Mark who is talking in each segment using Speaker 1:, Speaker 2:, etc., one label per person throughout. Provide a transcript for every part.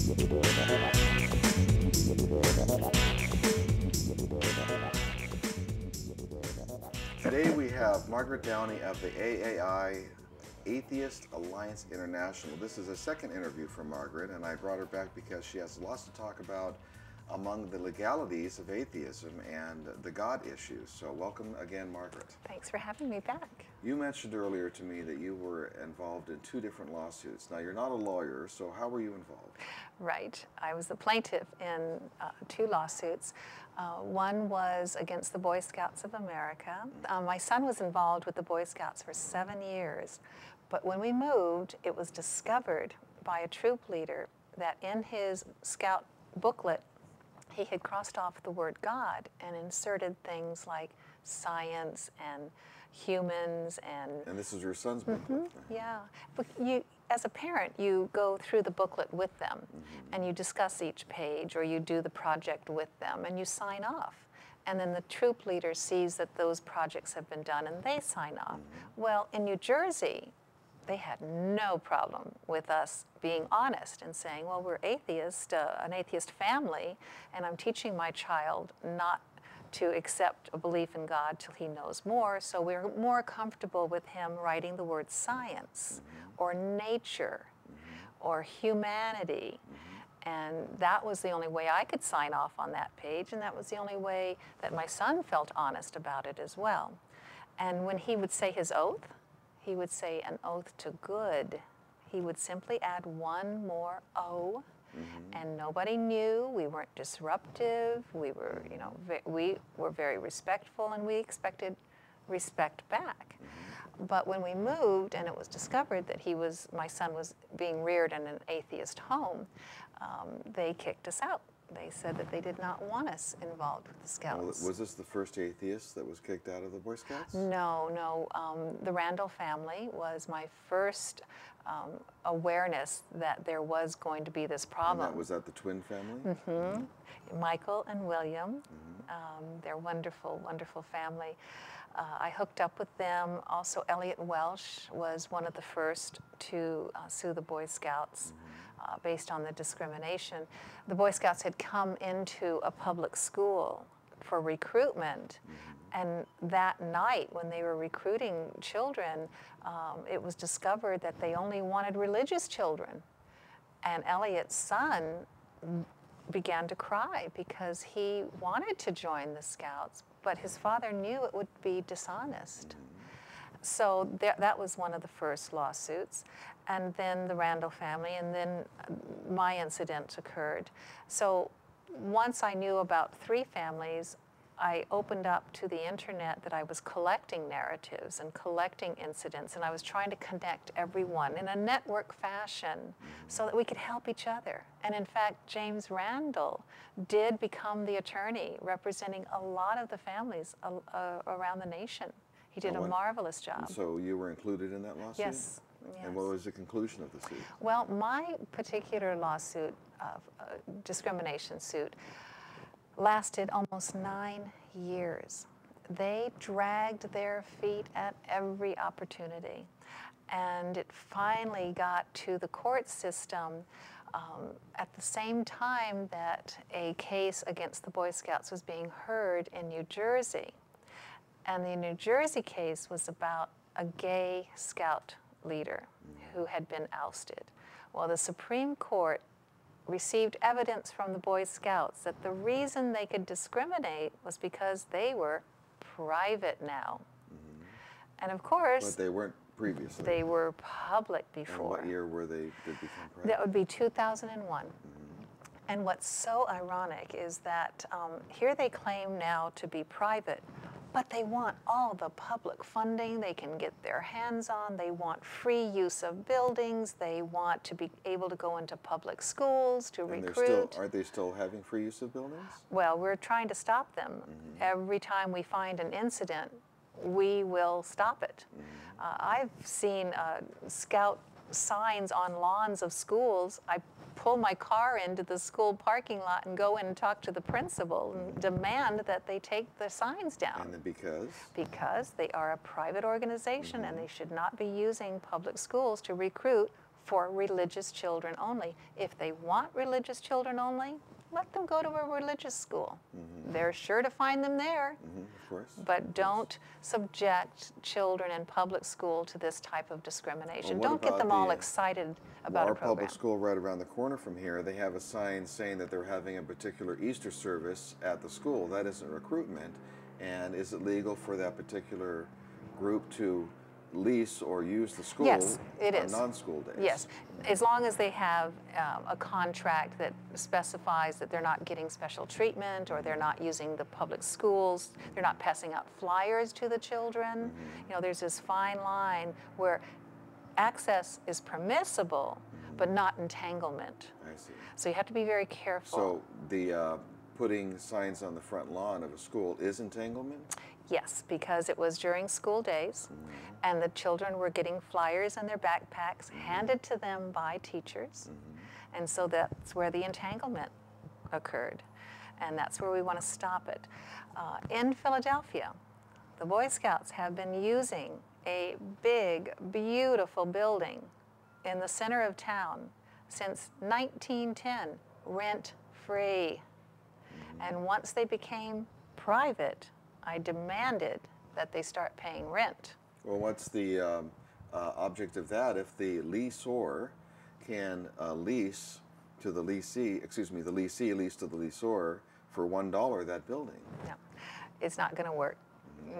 Speaker 1: Today we have Margaret Downey of the AAI, Atheist Alliance International. This is a second interview for Margaret, and I brought her back because she has lots to talk about among the legalities of atheism and the God issues. So welcome again, Margaret.
Speaker 2: Thanks for having me back.
Speaker 1: You mentioned earlier to me that you were involved in 2 different lawsuits. Now, you're not a lawyer, so how were you involved?
Speaker 2: Right. I was the plaintiff in 2 lawsuits. One was against the Boy Scouts of America. My son was involved with the Boy Scouts for 7 years, but when we moved, it was discovered by a troop leader that in his Scout booklet, he had crossed off the word God and inserted things like science and humans and...
Speaker 1: And this was your son's booklet?
Speaker 2: Yeah. But you, as a parent, you go through the booklet with them, and you discuss each page, or you do the project with them, and you sign off. And then the troop leader sees that those projects have been done, and they sign off. Well, in New Jersey, they had no problem with us being honest and saying, well, we're atheist, an atheist family, and I'm teaching my child not to accept a belief in God till he knows more, so we're more comfortable with him writing the word science or nature or humanity. And that was the only way I could sign off on that page, and that was the only way that my son felt honest about it as well. And when he would say his oath, he would say an oath to good. He would simply add one more O, and nobody knew. We weren't disruptive. We were, you know, we were very respectful, and we expected respect back. But when we moved, and it was discovered that my son was being reared in an atheist home, they kicked us out. They said that they did not want us involved with the Scouts.
Speaker 1: Well, was this the first atheist that was kicked out of the Boy Scouts?
Speaker 2: No, no. The Randall family was my first awareness that there was going to be this problem.
Speaker 1: And was that the twin family?
Speaker 2: Michael and William. They're wonderful, wonderful family. I hooked up with them. Also, Elliot Welsh was one of the first to sue the Boy Scouts. Based on the discrimination. The Boy Scouts had come into a public school for recruitment, and that night when they were recruiting children, it was discovered that they only wanted religious children. And Elliot's son began to cry because he wanted to join the Scouts, but his father knew it would be dishonest. So that was one of the first lawsuits. And then the Randall family, and then my incident occurred. So once I knew about 3 families, I opened up to the internet that I was collecting narratives and collecting incidents, and I was trying to connect everyone in a network fashion so that we could help each other. And in fact, James Randall did become the attorney representing a lot of the families around the nation. He did a marvelous job.
Speaker 1: So you were included in that lawsuit?
Speaker 2: Yes. Yes.
Speaker 1: And what was the conclusion of the suit?
Speaker 2: Well, my particular lawsuit, discrimination suit, lasted almost 9 years. They dragged their feet at every opportunity. And it finally got to the court system at the same time that a case against the Boy Scouts was being heard in New Jersey. And the New Jersey case was about a gay Scout leader who had been ousted. Well, the Supreme Court received evidence from the Boy Scouts that the reason they could discriminate was because they were private now. And of course...
Speaker 1: But they weren't previously.
Speaker 2: They were public before.
Speaker 1: And what year were they did become private?
Speaker 2: That would be 2001. And what's so ironic is that here they claim now to be private, but they want all the public funding they can get their hands on. They want free use of buildings. They want to be able to go into public schools to recruit.
Speaker 1: Aren't they still having free use of buildings?
Speaker 2: Well, we're trying to stop them. Every time we find an incident, we will stop it. I've seen Scout signs on lawns of schools. I pull my car into the school parking lot and go in and talk to the principal and demand that they take the signs down.
Speaker 1: And then because?
Speaker 2: Because they are a private organization and they should not be using public schools to recruit for religious children only. If they want religious children only, let them go to a religious school. They're sure to find them there.
Speaker 1: Of course.
Speaker 2: But don't subject children in public school to this type of discrimination.
Speaker 1: Well,
Speaker 2: don't get them all excited about
Speaker 1: our
Speaker 2: a program.
Speaker 1: public school right around the corner from here, they have a sign saying that they're having a particular Easter service at the school. That isn't recruitment. And is it legal for that particular group to lease or use the school
Speaker 2: Yes, it
Speaker 1: on
Speaker 2: is.
Speaker 1: non-school days?
Speaker 2: Yes, as long as they have a contract that specifies that they're not getting special treatment, or they're not using the public schools, they're not passing out flyers to the children. You know, there's this fine line where access is permissible, but not entanglement.
Speaker 1: I see.
Speaker 2: So you have to be very careful.
Speaker 1: So the putting signs on the front lawn of a school is entanglement?
Speaker 2: Yes, because it was during school days, and the children were getting flyers in their backpacks handed to them by teachers, and so that's where the entanglement occurred, and that's where we want to stop it. In Philadelphia, the Boy Scouts have been using a big, beautiful building in the center of town since 1910, rent-free, and once they became private, I demanded that they start paying rent.
Speaker 1: Well, what's the object of that if the leaseor can lease to the leasee, the leasee lease to the leaseor for $1 that building?
Speaker 2: No, it's not going to work.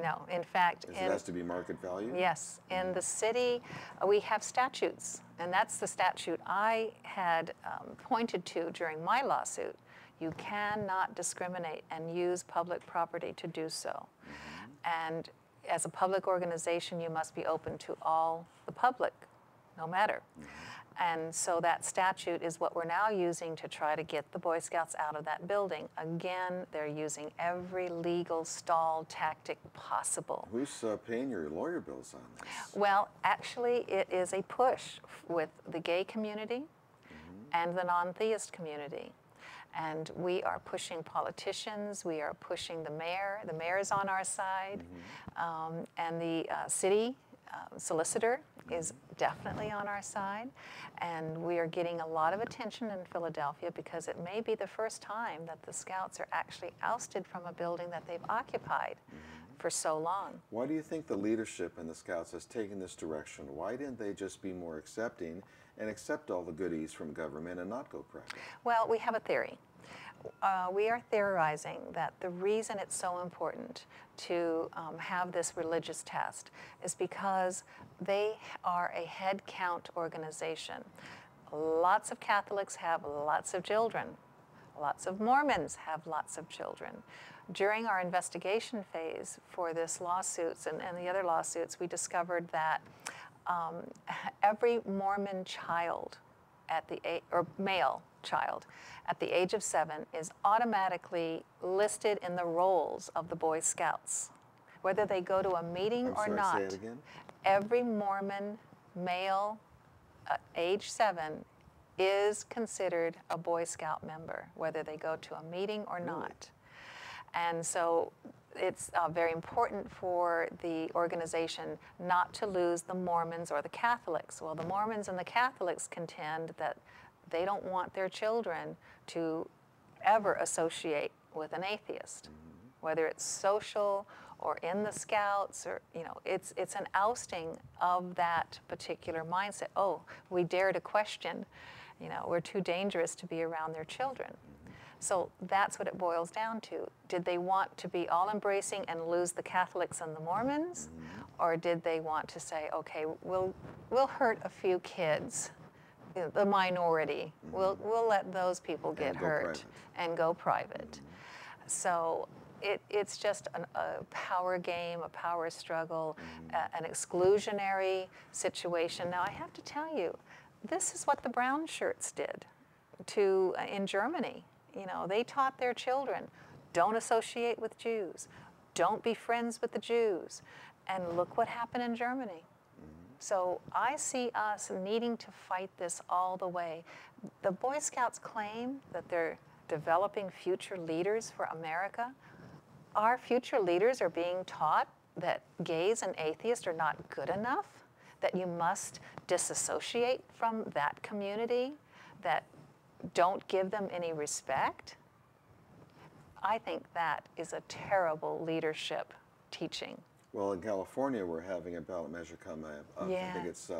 Speaker 2: No, in fact,
Speaker 1: It has to be market value?
Speaker 2: Yes, in the city we have statutes, and that's the statute I had pointed to during my lawsuit. You cannot discriminate and use public property to do so. And as a public organization, you must be open to all the public, no matter. And so that statute is what we're now using to try to get the Boy Scouts out of that building. Again, they're using every legal stall tactic possible.
Speaker 1: Who's paying your lawyer bills on this?
Speaker 2: Well, actually, it is a push with the gay community and the non-theist community. And we are pushing politicians, we are pushing the mayor. The mayor is on our side, and the city solicitor is definitely on our side. And we are getting a lot of attention in Philadelphia because it may be the first time that the Scouts are actually ousted from a building that they've occupied for so long.
Speaker 1: Why do you think the leadership in the Scouts has taken this direction? Why didn't they just be more accepting and accept all the goodies from government and not go private?
Speaker 2: Well, we have a theory. We are theorizing that the reason it's so important to have this religious test is because they are a head count organization. Lots of Catholics have lots of children. Lots of Mormons have lots of children. During our investigation phase for this lawsuits and the other lawsuits, we discovered that every Mormon child or male child at the age of 7 is automatically listed in the rolls of the Boy Scouts, whether they go to a meeting or not.
Speaker 1: Say it again.
Speaker 2: Every Mormon male age 7 is considered a Boy Scout member, whether they go to a meeting or not. And so it's very important for the organization not to lose the Mormons or the Catholics. Well, the Mormons and the Catholics contend that they don't want their children to ever associate with an atheist, whether it's social or in the Scouts, or it's an ousting of that particular mindset. Oh, we dare to question, we're too dangerous to be around their children. So that's what it boils down to. Did they want to be all-embracing and lose the Catholics and the Mormons? Or did they want to say, okay, we'll hurt a few kids, the minority. We'll let those people get hurt and go private. So it's just a power game, a power struggle, an exclusionary situation. Now I have to tell you, this is what the brown shirts did in Germany. They taught their children, don't associate with Jews, don't be friends with the Jews. And look what happened in Germany. So I see us needing to fight this all the way. The Boy Scouts claim that they're developing future leaders for America. Our future leaders are being taught that gays and atheists are not good enough, that you must disassociate from that community, that don't give them any respect. I think that is a terrible leadership teaching.
Speaker 1: Well, in California, we're having a ballot measure come up. I think it's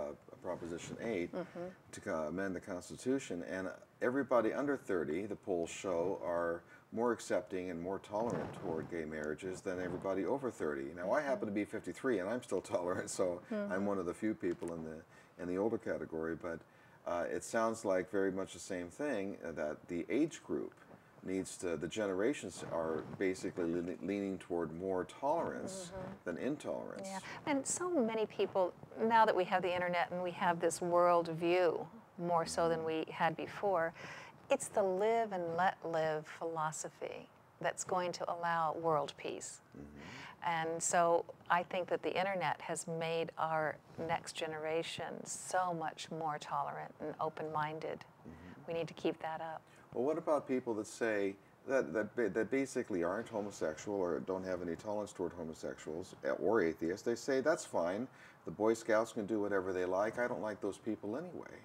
Speaker 1: Proposition 8 to amend the Constitution. And everybody under 30, the polls show, are more accepting and more tolerant toward gay marriages than everybody over 30. Now, I happen to be 53, and I'm still tolerant, so I'm one of the few people in the older category. But it sounds like very much the same thing, that the age group needs to, the generations are basically leaning toward more tolerance than intolerance.
Speaker 2: Yeah, and so many people, now that we have the internet and we have this world view, more so than we had before, it's the live and let live philosophy that's going to allow world peace. And so I think that the internet has made our next generation so much more tolerant and open-minded. We need to keep that up.
Speaker 1: Well, what about people that say that basically aren't homosexual or don't have any tolerance toward homosexuals or atheists? They say, that's fine, the Boy Scouts can do whatever they like, I don't like those people anyway.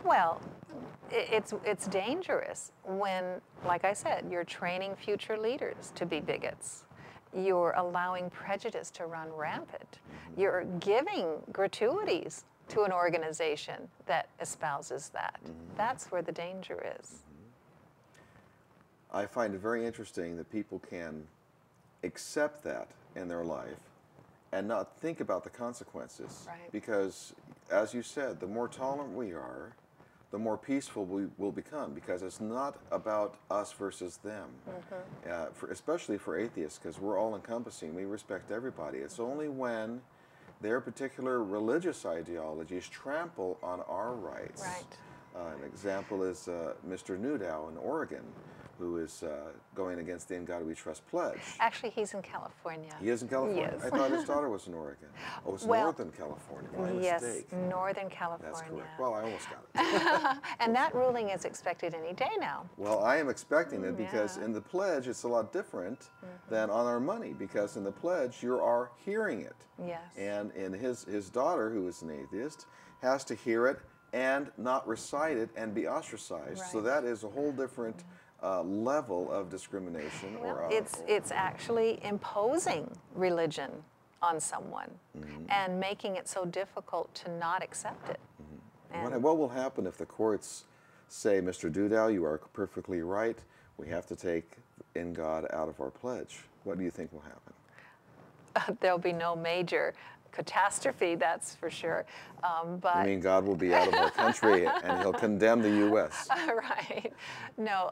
Speaker 2: Well, it's dangerous when, like I said, you're training future leaders to be bigots. You're allowing prejudice to run rampant. You're giving gratuities to an organization that espouses that. That's where the danger is.
Speaker 1: I find it very interesting that people can accept that in their life and not think about the consequences.
Speaker 2: Right.
Speaker 1: Because, as you said, the more tolerant we are, the more peaceful we will become, because it's not about us versus them, especially for atheists, because we're all encompassing, we respect everybody. It's only when their particular religious ideologies trample on our rights.
Speaker 2: Right.
Speaker 1: An example is Mr. Newdow in Oregon, who is going against the In God We Trust pledge.
Speaker 2: Actually, he's in California.
Speaker 1: He is in California?
Speaker 2: Yes.
Speaker 1: I thought his daughter was in Oregon. Oh, it's Northern California. My mistake.
Speaker 2: Yes, Northern California.
Speaker 1: That's correct. Well, I almost got it.
Speaker 2: And that ruling is expected any day now.
Speaker 1: Well, I am expecting it because in the pledge it's a lot different than on our money, because in the pledge you are hearing it.
Speaker 2: Yes.
Speaker 1: And in his daughter, who is an atheist, has to hear it and not recite it and be ostracized.
Speaker 2: Right.
Speaker 1: So that is a whole different level of discrimination.
Speaker 2: Well, it's actually imposing religion on someone and making it so difficult to not accept it.
Speaker 1: What will happen if the courts say, Mr. Newdow, you are perfectly right, we have to take In God out of our pledge? What do you think will happen?
Speaker 2: There'll be no major catastrophe, that's for sure. But
Speaker 1: I mean, God will be out of our country and he'll condemn the U.S.
Speaker 2: Right. No,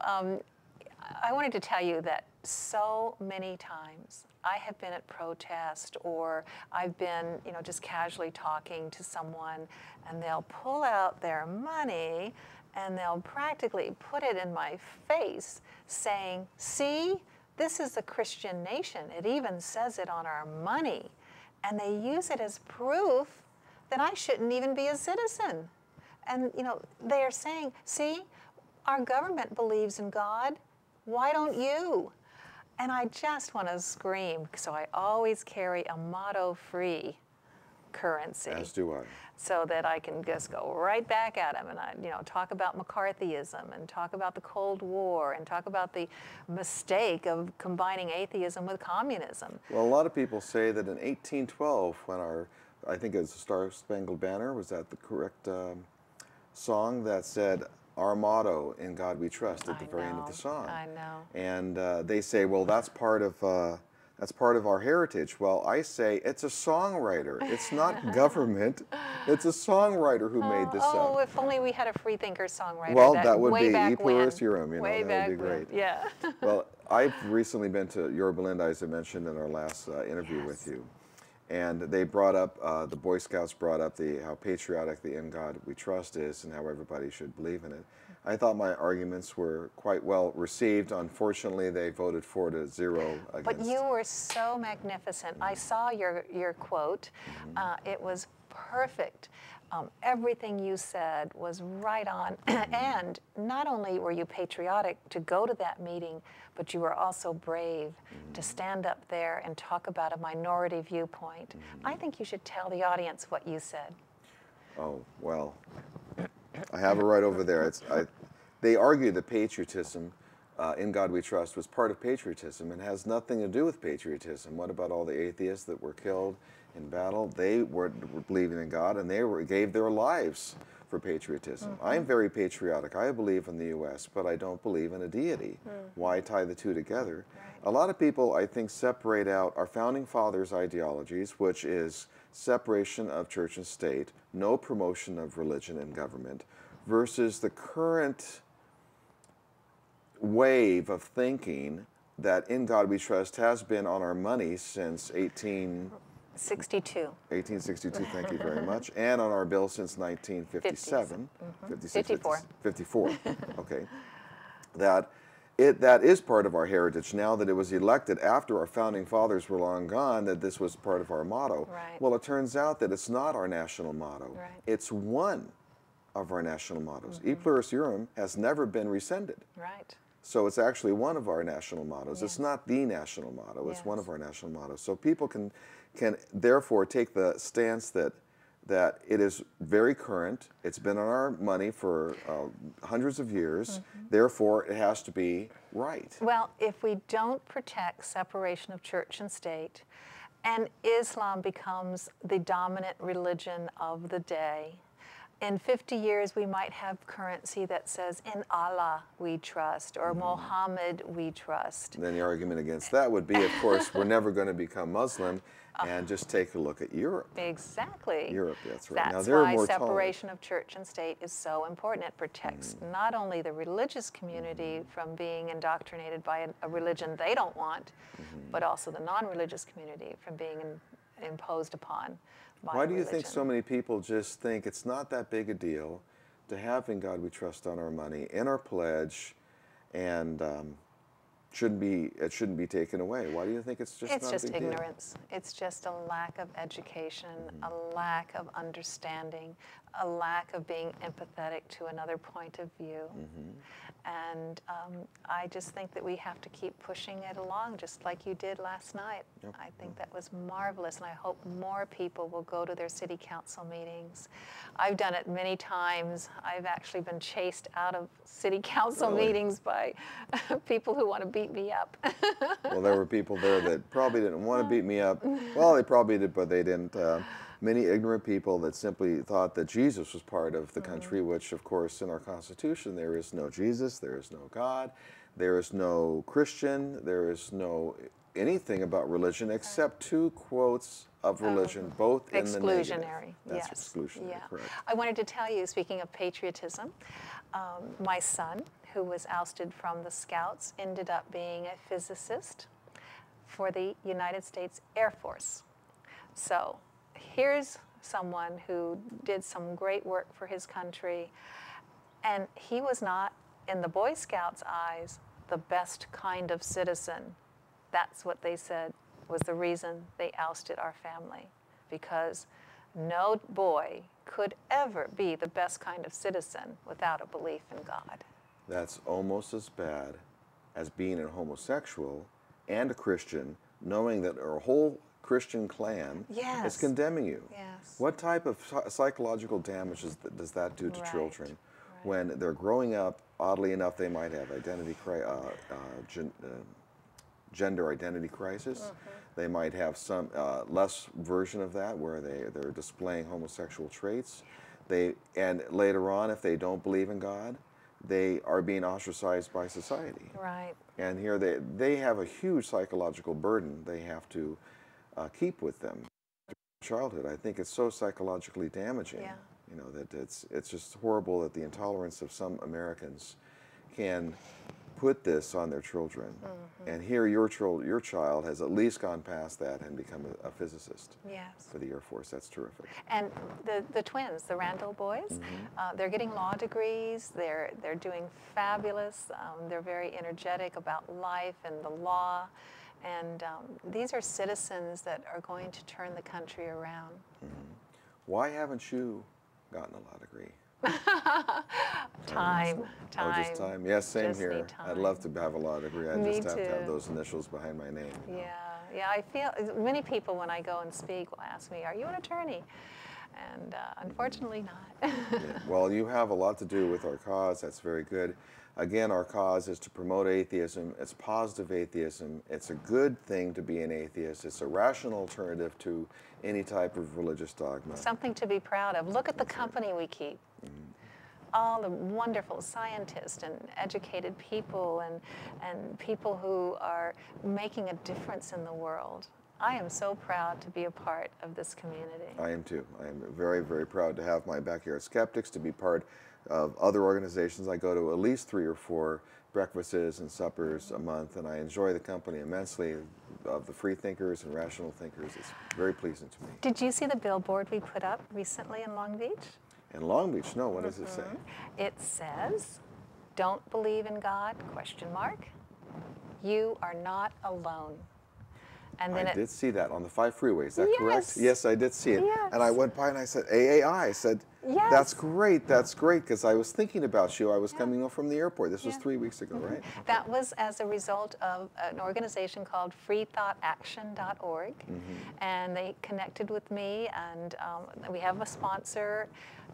Speaker 2: I wanted to tell you that so many times I have been at protest, or I've been, just casually talking to someone, and they'll pull out their money and they'll practically put it in my face saying, see, this is a Christian nation. It even says it on our money. And they use it as proof that I shouldn't even be a citizen. And, they are saying, see, our government believes in God. Why don't you? And I just want to scream. So I always carry a motto-free currency.
Speaker 1: As do I.
Speaker 2: So that I can just go right back at them and I, talk about McCarthyism and talk about the Cold War and talk about the mistake of combining atheism with communism.
Speaker 1: Well, a lot of people say that in 1812, when I think it's the Star Spangled Banner, was that the correct song that said, our motto, In God We Trust, at the very end of the song.
Speaker 2: I know.
Speaker 1: And they say, well, that's part of our heritage. Well, I say it's a songwriter. It's not government. It's a songwriter who made this up.
Speaker 2: Oh, if only we had a free-thinker songwriter.
Speaker 1: Well, that would be
Speaker 2: e
Speaker 1: pluribus unum,
Speaker 2: way
Speaker 1: that would be great.
Speaker 2: Yeah.
Speaker 1: Well, I've recently been to Yorba Linda, as I mentioned in our last interview with you. And they brought up, the Boy Scouts brought up how patriotic the In God We Trust is and how everybody should believe in it. I thought my arguments were quite well received. Unfortunately, they voted 4-0 against.
Speaker 2: But you were so magnificent. I saw your quote. It was perfect. Everything you said was right on. And not only were you patriotic to go to that meeting, but you were also brave to stand up there and talk about a minority viewpoint. I think you should tell the audience what you said.
Speaker 1: Oh, well, I have it right over there. They argue that patriotism, In God We Trust, was part of patriotism and has nothing to do with patriotism. What about all the atheists that were killed in battle? They were believing in God, and they gave their lives for patriotism. I'm very patriotic. I believe in the U.S., but I don't believe in a deity. Why tie the two together? Right. A lot of people, I think, separate out our founding fathers' ideologies, which is separation of church and state, no promotion of religion and government, versus the current wave of thinking that In God We Trust has been on our money since
Speaker 2: 1862.
Speaker 1: 1862, thank you very much, and on our bill since 1957. 54. Okay. That is part of our heritage now that it was elected after our founding fathers were long gone, that this was part of our motto.
Speaker 2: Right.
Speaker 1: Well, it turns out that it's not our national motto.
Speaker 2: Right.
Speaker 1: It's one of our national mottos. E pluribus unum has never been rescinded.
Speaker 2: Right.
Speaker 1: So it's actually one of our national mottos.
Speaker 2: Yes.
Speaker 1: It's not the national motto. It's
Speaker 2: Yes.
Speaker 1: one of our national mottos. So people can therefore take the stance that it is very current. It's been on our money for hundreds of years. Therefore, it has to be right.
Speaker 2: Well, if we don't protect separation of church and state, and Islam becomes the dominant religion of the day, in 50 years, we might have currency that says, in Allah we trust, or Muhammad we trust.
Speaker 1: Then the argument against that would be, of course, we're never going to become Muslim, and just take a look at Europe.
Speaker 2: Exactly.
Speaker 1: Europe, that's right.
Speaker 2: That's
Speaker 1: now, they're
Speaker 2: why
Speaker 1: more
Speaker 2: separation of church and state is so important. It protects not only the religious community from being indoctrinated by a religion they don't want, but also the non-religious community from being imposed upon.
Speaker 1: Why do you think so many people just think it's not that big a deal to have In God We Trust on our money, in our pledge, and it shouldn't be taken away? Why do you think it's just not a big deal?
Speaker 2: Ignorance. It's just a lack of education, a lack of understanding, a lack of being empathetic to another point of view. And I just think that we have to keep pushing it along, just like you did last night.
Speaker 1: Yep.
Speaker 2: I think that was marvelous, and I hope more people will go to their city council meetings. I've done it many times. I've actually been chased out of city council meetings by people who want to beat me up.
Speaker 1: Well, there were people there that probably didn't want to beat me up. Well, they probably did, but they didn't. Many ignorant people that simply thought that Jesus was part of the country, which, of course, in our Constitution, there is no Jesus, there is no God, there is no Christian, there is no anything about religion except two quotes of religion, both in the negative.
Speaker 2: Exclusionary.
Speaker 1: That's
Speaker 2: yes.
Speaker 1: exclusionary,
Speaker 2: Yeah.
Speaker 1: correct.
Speaker 2: I wanted to tell you, speaking of patriotism, my son, who was ousted from the Scouts, ended up being a physicist for the United States Air Force. So here's someone who did some great work for his country, and he was not, in the Boy Scouts' eyes, the best kind of citizen. That's what they said was the reason they ousted our family, because no boy could ever be the best kind of citizen without a belief in God.
Speaker 1: That's almost as bad as being a homosexual and a Christian, knowing that our whole Christian clan is condemning you.
Speaker 2: Yes.
Speaker 1: What type of psychological damage does that do to children when they're growing up? Oddly enough, they might have gender identity crisis. They might have some less version of that where they're displaying homosexual traits. And later on, if they don't believe in God, they are being ostracized by society.
Speaker 2: Right.
Speaker 1: And here they have a huge psychological burden they have to keep with them. Childhood, I think it's so psychologically damaging.
Speaker 2: Yeah.
Speaker 1: You know, that it's just horrible that the intolerance of some Americans can put this on their children. And here your child has at least gone past that and become a physicist for the Air Force. That's terrific.
Speaker 2: And the twins, the Randall boys, they're getting law degrees. They're doing fabulous. They're very energetic about life and the law. And these are citizens that are going to turn the country around.
Speaker 1: Why haven't you gotten a law degree?
Speaker 2: Time.
Speaker 1: Oh, just time. Yes, same
Speaker 2: Just
Speaker 1: here.
Speaker 2: need time.
Speaker 1: I'd love to have a law degree. I
Speaker 2: Me
Speaker 1: just have to have
Speaker 2: too.
Speaker 1: those initials behind my name. You know?
Speaker 2: Yeah, I feel many people when I go and speak will ask me, "Are you an attorney?" And unfortunately, not.
Speaker 1: Yeah. Well, you have a lot to do with our cause. That's very good. Again, our cause is to promote atheism. It's positive atheism. It's a good thing to be an atheist. It's a rational alternative to any type of religious dogma.
Speaker 2: Something to be proud of. Look at the company we keep. All the wonderful scientists and educated people and people who are making a difference in the world. I am so proud to be a part of this community.
Speaker 1: I am too. I am very, very proud to have my Backyard Skeptics, to be part of other organizations. I go to at least 3 or 4 breakfasts and suppers a month, and I enjoy the company immensely of the free thinkers and rational thinkers. It's very pleasing to me.
Speaker 2: Did you see the billboard we put up recently in Long Beach?
Speaker 1: In Long Beach, no, what does it say?
Speaker 2: It says, "Don't believe in God, ? You are not alone." And then
Speaker 1: I did see that on the 5 freeway. Is that correct?
Speaker 2: Yes.
Speaker 1: Yes, I did see it.
Speaker 2: Yes.
Speaker 1: And I went by and I said, AAI. I said,
Speaker 2: Yes.
Speaker 1: that's great, because I was thinking about you. I was coming up from the airport. This was 3 weeks ago, right?
Speaker 2: That was as a result of an organization called freethoughtaction.org. And they connected with me, and we have a sponsor,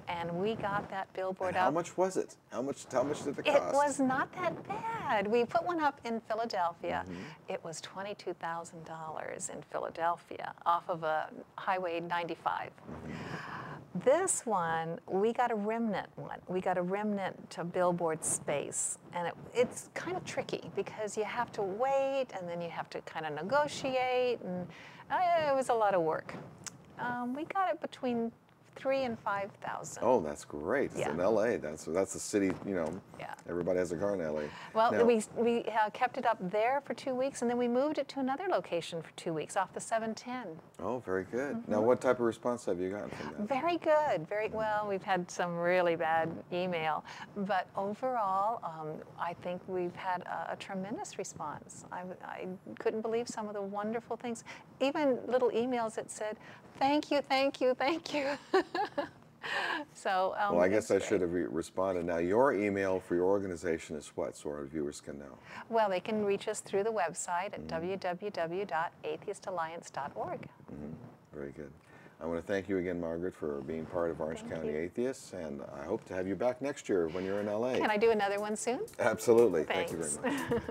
Speaker 2: and we got that billboard
Speaker 1: And
Speaker 2: up.
Speaker 1: how much was it? How much did it
Speaker 2: It
Speaker 1: cost?
Speaker 2: was not that bad. We put one up in Philadelphia. It was $22,000 in Philadelphia off of a Highway 95. This one, we got a remnant one. We got a remnant to billboard space. And it's kind of tricky because you have to wait and then you have to kind of negotiate. And it was a lot of work. We got it between 3,000 and 5,000.
Speaker 1: Oh, that's great. It's
Speaker 2: Yeah.
Speaker 1: in LA. That's a city, you know,
Speaker 2: Yeah.
Speaker 1: everybody has a car in LA.
Speaker 2: Well,
Speaker 1: Now,
Speaker 2: we kept it up there for 2 weeks, and then we moved it to another location for 2 weeks off the 710.
Speaker 1: oh, very good. Now, what type of response have you gotten from that?
Speaker 2: Very good, very well. We've had some really bad email, but overall, I think we've had a tremendous response. I couldn't believe some of the wonderful things, even little emails that said, "Thank you, thank you, thank you." So,
Speaker 1: Well, I guess
Speaker 2: it's
Speaker 1: I
Speaker 2: great.
Speaker 1: should have responded. Now, your email for your organization is what, so our viewers can know?
Speaker 2: Well, they can reach us through the website at www.atheistalliance.org.
Speaker 1: Very good. I want to thank you again, Margaret, for being part of Orange
Speaker 2: Thank
Speaker 1: County
Speaker 2: you.
Speaker 1: Atheists, and I hope to have you back next year when you're in LA.
Speaker 2: Can I do another one soon?
Speaker 1: Absolutely. Thank you very
Speaker 2: Thanks.
Speaker 1: much.